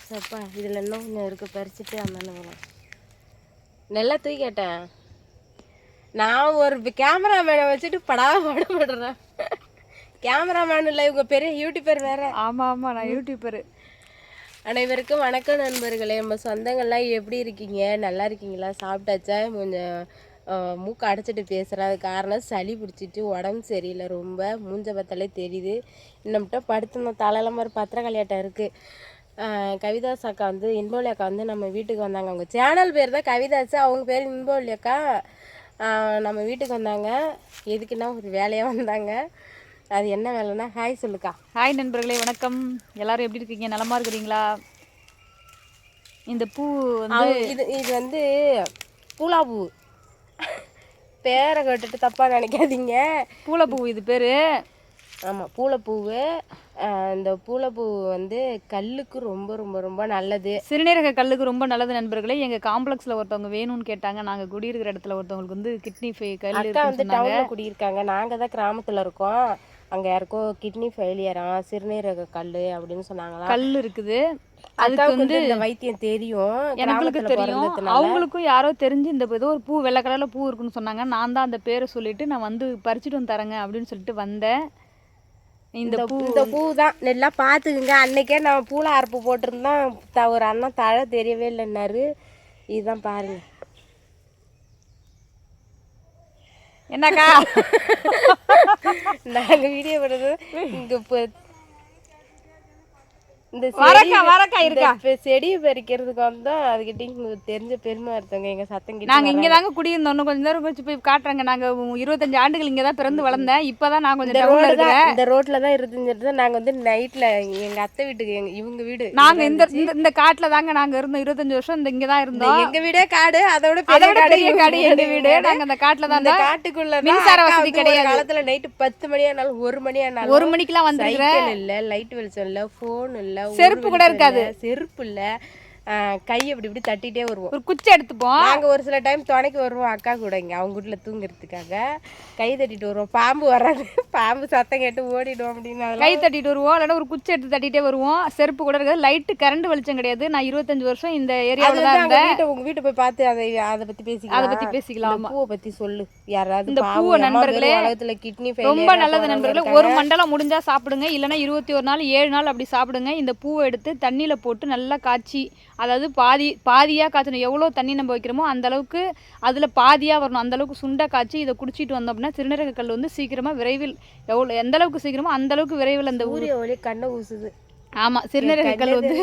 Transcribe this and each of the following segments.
சப்பா இதில் இன்னும் கொஞ்சம் இருக்குது, பறிச்சுட்டு அண்ணன் நல்லா தூக்கி கேட்டேன். நான் ஒரு கேமராமேனை வச்சுட்டு பாடுபடுறேன். கேமராமேன் இல்லை, இவங்க பெரிய யூடியூபர் வேற. ஆமாம் ஆமாம், நான் யூடியூபரு. அனைவருக்கும் வணக்கம் நண்பர்களே. நம்ம சொந்தங்கள்லாம் எப்படி இருக்கீங்க? நல்லா இருக்கீங்களா? சாப்பிட்டாச்சா? கொஞ்சம் மூக்கு அடைச்சிட்டு பேசுகிறேன். அது காரணம் சளி பிடிச்சிட்டு உடம்பு சரியில்லை, ரொம்ப மூஞ்ச பார்த்தாலே தெரியுது. இன்னம்ட்ட படுத்துனோம், தலையெல்லாம் மாதிரி பத்திரக்காளியாட்டம் இருக்குது. கவிதாஸ் அக்கா வந்து இன்போலி அக்கா வந்து நம்ம வீட்டுக்கு வந்தாங்க. அவங்க சேனல் பேர் தான் கவிதாஸ், அவங்க பேர் இன்போலி அக்கா. நம்ம வீட்டுக்கு வந்தாங்க. எதுக்குன்னா ஒரு வேலையாக வந்தாங்க. அது என்ன வேலைன்னா, ஹாய் சொல்லுக்கா. ஹாய் நண்பர்களே, வணக்கம். எல்லாரும் எப்படி இருக்கீங்க? நலமா இருக்கிறீங்களா? இந்த பூ வந்து இது வந்து பூலாப்பூ. பேரை கேட்டுட்டு தப்பாக நினைக்காதீங்க. பூளைப்பூ இது பேர். ஆமாம், பூளைப்பூவு. இந்த பூளைப்பூ வந்து கல்லுக்கு ரொம்ப ரொம்ப ரொம்ப நல்லது. சிறுநீரக கல்லுக்கு ரொம்ப நல்லது நண்பர்களே. எங்கள் காம்ப்ளெக்ஸில் ஒருத்தவங்க வேணும்னு கேட்டாங்க. நாங்கள் குடியிருக்கிற இடத்துல ஒருத்தவங்களுக்கு வந்து கிட்னி கல் அக்கா வந்து டவுனில் குடியிருக்காங்க, நாங்கள் தான் கிராமத்தில் இருக்கோம். அங்கே யாருக்கோ கிட்னி ஃபெயிலியரா, சிறுநீரக கல் அப்படின்னு சொன்னாங்களா. கல் இருக்குது, அதுக்கு வந்து இந்த வைத்தியம் தெரியும், எனக்கு தெரியும். அவங்களுக்கும் யாரோ தெரிஞ்சு இந்த ஏதோ ஒரு பூ வெள்ளை கலரில் பூ இருக்குன்னு சொன்னாங்க. நான் தான் அந்த பேரை சொல்லிட்டு நான் வந்து பறிச்சுட்டு வந்து தரேங்க அப்படின்னு சொல்லிட்டு வந்தேன். இந்த பூ தான் நல்லா பார்த்துக்குங்க. அன்னைக்கே நான் பூளை அறுப்பு போட்டிருந்தோம், ஒரு அண்ணன் தழை தெரியவே இல்லைன்னாரு. இதுதான் பாருங்க. என்னக்கா நாங்கள் வீடியோ பண்ணுறது இங்கே இப்போ இந்த செடியை பறிக்கிறதுக்கு வந்தோம். அதுக்கிட்ட தெரிஞ்ச பெருமை ஒருத்தவங்க எங்கள் சத்தம் கிட்ட. நாங்கள் இங்கே தாங்க குடியிருந்தோம். இன்னும் கொஞ்சம் நேரம் கழிச்சு போய் காட்டுறாங்க. நாங்கள் 25 ஆண்டுகள் இங்கே தான் பிறந்து வளர்ந்தேன். இப்போ தான் நான் கொஞ்சம் இந்த ரோட்டில் தான் இருந்துட்டு நாங்கள் வந்து நைட்டில் எங்கள் அத்தை வீட்டுக்கு இவங்க வீடு நாங்கள் இந்த காட்டில் தாங்க நாங்கள் இருந்தோம். 25 வருஷம் இந்த இங்கே தான் இருந்தோம். எங்கள் வீடே காடு, அதோட பெரிய காடு எங்கள் வீடு. நாங்கள் அந்த காட்டில் தான், காட்டுக்குள்ள மின்சார வசதி கிடையாது. காலத்தில் நைட்டு 10 மணி ஆனாலும் 1 மணி ஆனாலும் 1 மணிக்கெல்லாம் வந்துருக்கிறேன். இல்லை, லைட் வெளிச்சம் இல்லை, ஃபோன் இல்லை, செருப்பு கூட இருக்காது, செருப்பு இல்லை. கை அப்படி இப்படி தட்டிகிட்டே வருவோம். ஒரு குச்சி எடுத்துப்போம். நாங்கள் ஒரு சில டைம் துணைக்கு வருவோம் அக்கா கூட, இங்கே அவங்க வீட்டில் தூங்குறதுக்காக கை தட்டிட்டு வருவோம். பாம்பு வராது, பாம்பு சத்தம் கேட்டு ஓடிடும் அப்படின்னு கை தட்டிட்டு வருவோம். இல்லைன்னா ஒரு குச்சி எடுத்து தட்டிகிட்டே வருவோம். செருப்பு கூட இருக்காது, லைட்டு கரண்ட் வெளிச்சம் கிடையாது. நான் 25 வருஷம் இந்த ஏரியாவில் தான் இருந்தேன். உங்கள் வீட்டை போய் பார்த்து அதை பற்றி பேசிக்கலாம். பூவை பற்றி சொல்லு யாராவது. இந்த பூவை நண்பர்களே கிட்னி ரொம்ப நல்லது நண்பர்களே. ஒரு மண்டலம் முடிஞ்சா சாப்பிடுங்க, இல்லைன்னா 21 நாள் 7 நாள் அப்படி சாப்பிடுங்க. இந்த பூவை எடுத்து தண்ணியில் போட்டு நல்லா காய்ச்சி, அதாவது பாதியாக காய்ச்சணும். எவ்வளோ தண்ணி நம்ம வைக்கிறோமோ அந்தளவுக்கு அதில் பாதியாக வரணும். அந்தளவுக்கு சுண்டை காய்ச்சி இதை குடிச்சிட்டு வந்தோம் அப்படின்னா சிறுநீரக கல் வந்து சீக்கிரமாக விரைவில் எந்த அளவுக்கு சீக்கிரமோ அந்தளவுக்கு விரைவில் அந்த ஊரிய கண்ணை ஊசுது. ஆமாம், சிறுநீரக கல் வந்து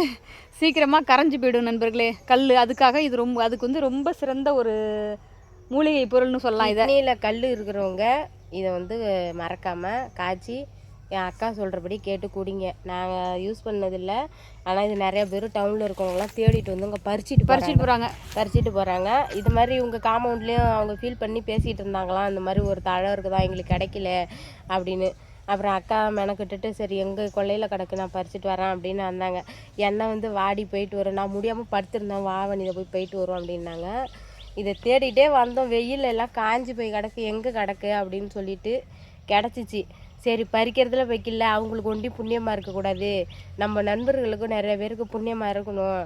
சீக்கிரமாக கரைஞ்சி போயிடும் நண்பர்களே. கல் அதுக்காக இது அதுக்கு வந்து ரொம்ப சிறந்த ஒரு மூலிகை பொருள்னு சொல்லலாம். இதை தண்ணியில் கல் இருக்கிறவங்க இதை வந்து மறக்காமல் காய்ச்சி என் அக்கா சொல்கிறபடி கேட்டு குடிங்க. நாங்கள் யூஸ் பண்ணதில்லை, ஆனால் இது நிறையா பேர் டவுனில் இருக்கவங்களாம் தேடிட்டு வந்து இங்கே பறிச்சிட்டு போகிறாங்க. இது மாதிரி இவங்க காம்பவுண்ட்லேயும் அவங்க ஃபீல் பண்ணி பேசிகிட்டு இருந்தாங்களாம், இந்த மாதிரி ஒரு தழை இருக்குதா எங்களுக்கு கிடைக்கல அப்படின்னு. அப்புறம் அக்கா மெனக்கிட்டுட்டு சரி எங்கள் கொள்ளையில் கிடக்கு, நான் பறிச்சிட்டு வரேன் அப்படின்னு வந்தாங்க. என்னை வந்து வாடி போயிட்டு வரும், நான் முடியாமல் படுத்திருந்தேன், வாவன் இதை போயிட்டு வரும் அப்படின்னாங்க. இதை தேடிகிட்டே வந்தோம். வெயில் எல்லாம் காஞ்சி போய் கிடக்கு, எங்கே கிடக்கு அப்படின்னு சொல்லிட்டு கிடச்சிச்சு. சரி பறிக்கிறதுல வைக்கல, அவங்களுக்கு ஒண்டி புண்ணியமாக இருக்கக்கூடாது, நம்ம நண்பர்களுக்கும் நிறைய பேருக்கு புண்ணியமாக இருக்கணும்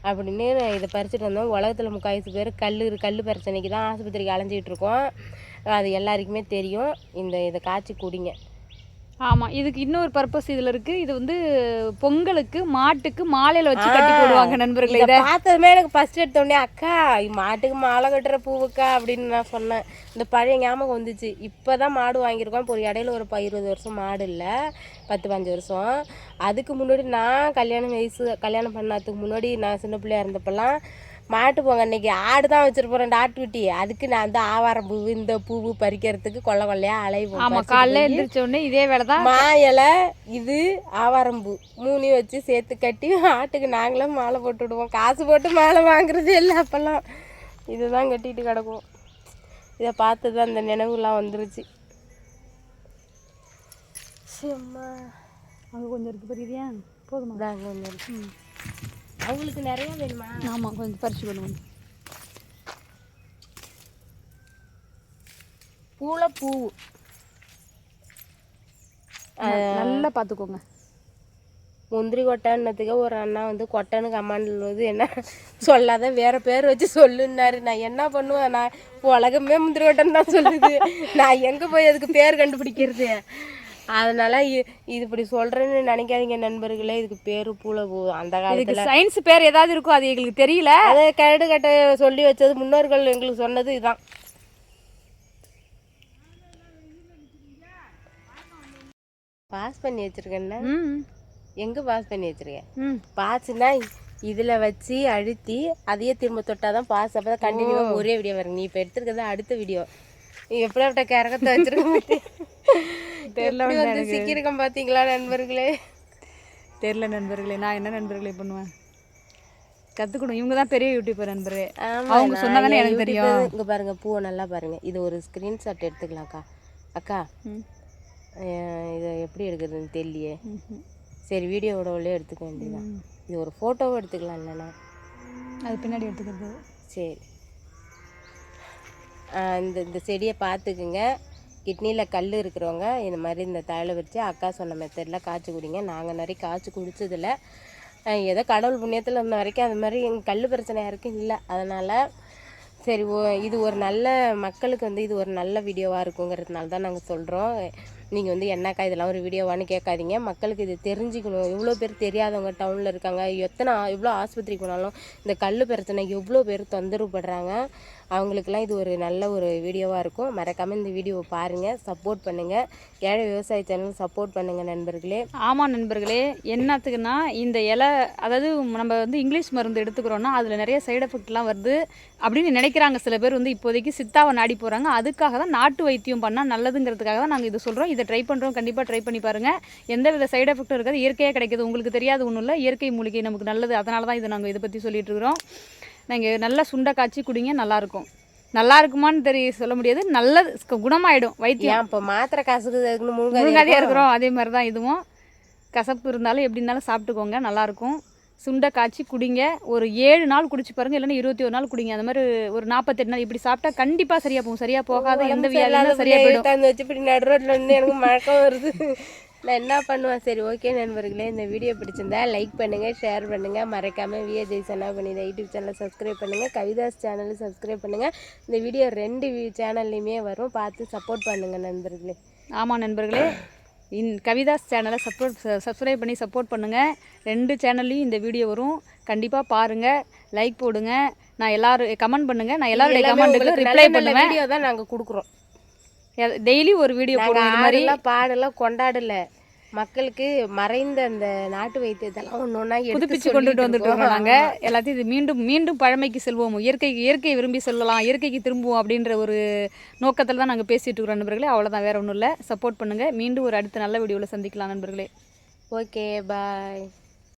அப்படின்னு இதை பறிச்சுட்டு வந்தோம். உலகத்தில் 3/4 பேர் கல் பிரச்சனைக்கு தான் ஆஸ்பத்திரிக்கு அலைஞ்சிக்கிட்டு இருக்கோம். அது எல்லாருக்குமே தெரியும். இதை காய்ச்சி குடிங்க. ஆமாம், இதுக்கு இன்னொரு பர்பஸ் இதில் இருக்குது. இது வந்து பொங்கலுக்கு மாட்டுக்கு மாலையில் வச்சு கட்டி போடுவாங்க நண்பர்களே. இதை பார்த்ததுமே எனக்கு ஃபஸ்ட் எடுத்தோடனே அக்கா மாட்டுக்கு மாலை கட்டுற பூவுக்கா அப்படின்னு நான் சொன்னேன். இந்த பழைய ஞாபகம் வந்துச்சு. இப்போ தான் மாடு வாங்கியிருக்கோம். இப்போ ஒரு இடையில ஒரு 20 வருஷம் மாடு இல்லை, 10-15 வருஷம். அதுக்கு முன்னாடி நான் கல்யாணம் பண்ணதுக்கு முன்னாடி நான் சின்ன பிள்ளையா இருந்தப்பெல்லாம் மாட்டு போங்க அன்னைக்கு ஆடு தான் வச்சிருப்போம், ஆட்டுக்குட்டி. அதுக்கு நான் வந்து ஆவாரம் பூ இந்த பூவு பறிக்கிறதுக்கு கொள்ளையா அலைவோம். ஆமாம், காலைல எழுந்திரிச்ச உடனே இதே வேலை தான். மா இலை, இது ஆவாரம் பூ 3 வச்சு சேர்த்து கட்டி ஆட்டுக்கு நாங்களும் மாலை போட்டு விடுவோம். காசு போட்டு மாலை வாங்குறது இல்லை அப்போல்லாம். இதுதான் கட்டிட்டு கிடக்கும். இதை பார்த்து தான் அந்த நினைவுலாம் வந்துருச்சு. சும்மா அங்கே கொஞ்சம் இருக்குது பெரியதா போதுமா? அங்கே கொஞ்சம் இருக்கு. அவங்களுக்கு நிறைய வேணுமா? ஆமாம், கொஞ்சம் பறிச்சு பண்ணுவோம். பூ நல்லா பார்த்துக்கோங்க. முந்திரி கொட்டைன்னதுக்கு ஒரு அண்ணா வந்து கொட்டைன்னு கமாண்டில் வந்து என்ன சொல்லாத வேறு பேர் வச்சு சொல்லுன்னாரு. நான் என்ன பண்ணுவேன், நான் உலகமே முந்திரி கொட்டைன்னு தான் சொல்லுது, நான் எங்கே போய் அதுக்கு பேர் கண்டுபிடிக்கிறது? அதனால் இது இப்படி சொல்கிறேன்னு நினைக்காதீங்க நண்பர்களே. இதுக்கு பேர் பூளை பூ. அந்த காலத்தில் சயின்ஸ் பேர் ஏதாவது இருக்கும், அது எங்களுக்கு தெரியல. அதை கரடு கட்டை சொல்லி வச்சது முன்னோர்கள் எங்களுக்கு சொன்னது இதுதான். பாஸ் பண்ணி வச்சுருக்கேன்னா எங்கே பாஸ் பண்ணி வச்சுருக்கேன்? பாஸ்னா இதில் வச்சு அழுத்தி அதையே திரும்ப தொட்டால் தான் பாஸ். அப்போ தான் கண்டினியூவாக ஒரே வீடியோ வரும். நீ இப்போ எடுத்துருக்கிறது அடுத்த வீடியோ. நீ எப்படியாப்பட்ட கரகத்தை வச்சுருக்க தெரியல வந்து சிக்கியிருக்கேன் பார்த்தீங்களா நண்பர்களே? தெரில நண்பர்களே, நான் என்ன நண்பர்களே பண்ணுவேன், கற்றுக்கணும். இவங்க தான் பெரிய யூடியூபர் நண்பர்களே, அவங்க சொன்னாதானே எனக்கு தெரியும். இங்கே பாருங்கள், பூவை நல்லா பாருங்கள். இது ஒரு ஸ்க்ரீன்ஷாட் எடுத்துக்கலாம்க்கா. அக்கா இதை எப்படி எடுக்கிறதுன்னு தெரியலையே. சரி, வீடியோவோட உள்ளே எடுத்துக்க வேண்டியதான். இது ஒரு ஃபோட்டோவும் எடுத்துக்கலாம் இல்லைண்ணா? அது பின்னாடி எடுத்துக்கிறது. சரி, இந்த செடியை பார்த்துக்குங்க. கிட்னியில் கல் இருக்கிறவங்க இந்த மாதிரி இந்த தழை வச்சு அக்கா சொன்ன மெத்தடில் காய்ச்சி குடிங்க. நாங்கள் நிறைய காய்ச்சி குடிச்சதில்ல, ஏதோ கடவுள் புண்ணியத்தில் இருந்த வரைக்கும் அது மாதிரி எங்கள் கல் பிரச்சனை யாருக்கும் இல்லை. அதனால் சரி, இது ஒரு நல்ல மக்களுக்கு வந்து இது ஒரு நல்ல வீடியோவாக இருக்குங்கிறதுனால தான் நாங்கள் சொல்கிறோம். நீங்கள் வந்து என்னக்கா இதெல்லாம் ஒரு வீடியோவான்னு கேட்காதீங்க. மக்களுக்கு இது தெரிஞ்சுக்கணும். எவ்வளோ பேர் தெரியாதவங்க டவுனில் இருக்காங்க. எவ்வளோ ஆஸ்பத்திரிக்கு போனாலும் இந்த கல் பிரச்சனை எவ்வளோ பேர் தொந்தரவுப்படுறாங்க. அவங்களுக்கெல்லாம் இது ஒரு நல்ல ஒரு வீடியோவாக இருக்கும். மறக்காமல் இந்த வீடியோவை பாருங்கள், சப்போர்ட் பண்ணுங்கள். ஏழை விவசாய சேனல் சப்போர்ட் பண்ணுங்கள் நண்பர்களே. ஆமாம் நண்பர்களே, என்னத்துக்குன்னா இந்த இலை, அதாவது நம்ம வந்து இங்கிலீஷ் மருந்து எடுத்துக்கிறோன்னா அதில் நிறைய சைடு எஃபெக்ட்லாம் வருது அப்படின்னு நினைக்கிறாங்க சில பேர். வந்து இப்போதைக்கு சித்தாவை நாடி போகிறாங்க. அதுக்காக தான் நாட்டு வைத்தியம் பண்ணால் நல்லதுங்கிறதுக்காக தான் நாங்கள் இது சொல்கிறோம். இதை ட்ரை பண்ணுறோம், கண்டிப்பாக ட்ரை பண்ணி பாருங்கள். எந்த வித சைடு எஃபெக்ட்டும் இருக்காது, இயற்கையாக கிடைக்கிது. உங்களுக்கு தெரியாது ஒன்றும் இல்லை, இயற்கை மூலிகை நமக்கு நல்லது. அதனால தான் இதை நாங்கள் இதை பற்றி சொல்லிகிட்டு இருக்கிறோம். நீங்கள் நல்லா சுண்டை காய்ச்சி குடிங்க, நல்லாயிருக்கும். நல்லா இருக்குமான்னு சொல்ல முடியாது, நல்லது, குணமாயிடும் வைத்தியம். இப்போ மாத்திரை காசுக்கு முழுங்காதியாக இருக்கிறோம், அதே மாதிரி தான் இதுவும். கசப்பு இருந்தாலும் எப்படி இருந்தாலும் சாப்பிட்டுக்கோங்க, நல்லாயிருக்கும். சுண்டை காய்ச்சி குடிங்க. ஒரு 7 நாள் குடிச்சு பாருங்கள், இல்லைன்னா 21 நாள் குடிங்க. அந்த மாதிரி ஒரு 48 நாள் இப்படி சாப்பிட்டா கண்டிப்பாக சரியாக போகும். சரியாக போகாத எந்த வியாதியும் சரியாக போயிடும். வச்சு இப்படி நடுரோட்டில் வந்து எனக்கு மழக்கம் வருது, நான் என்ன பண்ணுவேன்? சரி, ஓகே நண்பர்களே, இந்த வீடியோ பிடிச்சிருந்தா லைக் பண்ணுங்கள், ஷேர் பண்ணுங்கள். மறக்காமல் விஏஜெய் சன்னா பண்ணி யூடியூப் சேனலை சப்ஸ்கிரைப் பண்ணுங்கள், கவிதாஸ் சேனலை சப்ஸ்கிரைப் பண்ணுங்கள். இந்த வீடியோ 2 சேனல்லையுமே வரும், பார்த்து சப்போர்ட் பண்ணுங்கள் நண்பர்களே. ஆமாம் நண்பர்களே, கவிதாஸ் சேனலை சப்ஸ்கிரைப் பண்ணி சப்போர்ட் பண்ணுங்கள். 2 சேனல்லையும் இந்த வீடியோ வரும், கண்டிப்பாக பாருங்கள், லைக் போடுங்க. நான் எல்லாரும் கமெண்ட் பண்ணுங்கள், நான் எல்லாருடைய கமெண்ட்டுக்கு ரிப்ளை பண்ணுவேன். வீடியோ தான் நாங்கள் கொடுக்குறோம், டெய்லி ஒரு வீடியோ போடுவோம். இது மாதிரி பாடெல்லாம் கொண்டாடல, மக்களுக்கு மறைந்த அந்த நாட்டு வைத்தியத்தெல்லாம் ஒன்று ஒன்றா புதுப்பிச்சு கொண்டுட்டு வந்துட்டு நாங்கள் எல்லாத்தையும். இது மீண்டும் மீண்டும் பழமைக்கு செல்வோம், இயற்கையை விரும்பி செல்லலாம், இயற்கைக்கு திரும்புவோம் அப்படின்ற ஒரு நோக்கத்தில் தான் நாங்கள் பேசிகிட்டு இருக்கிறோம் நண்பர்களே. அவ்வளோதான், வேறு ஒன்றும் இல்லை. சப்போர்ட் பண்ணுங்கள். மீண்டும் ஒரு அடுத்த நல்ல வீடியோவில் சந்திக்கலாம் நண்பர்களே. ஓகே, பாய்.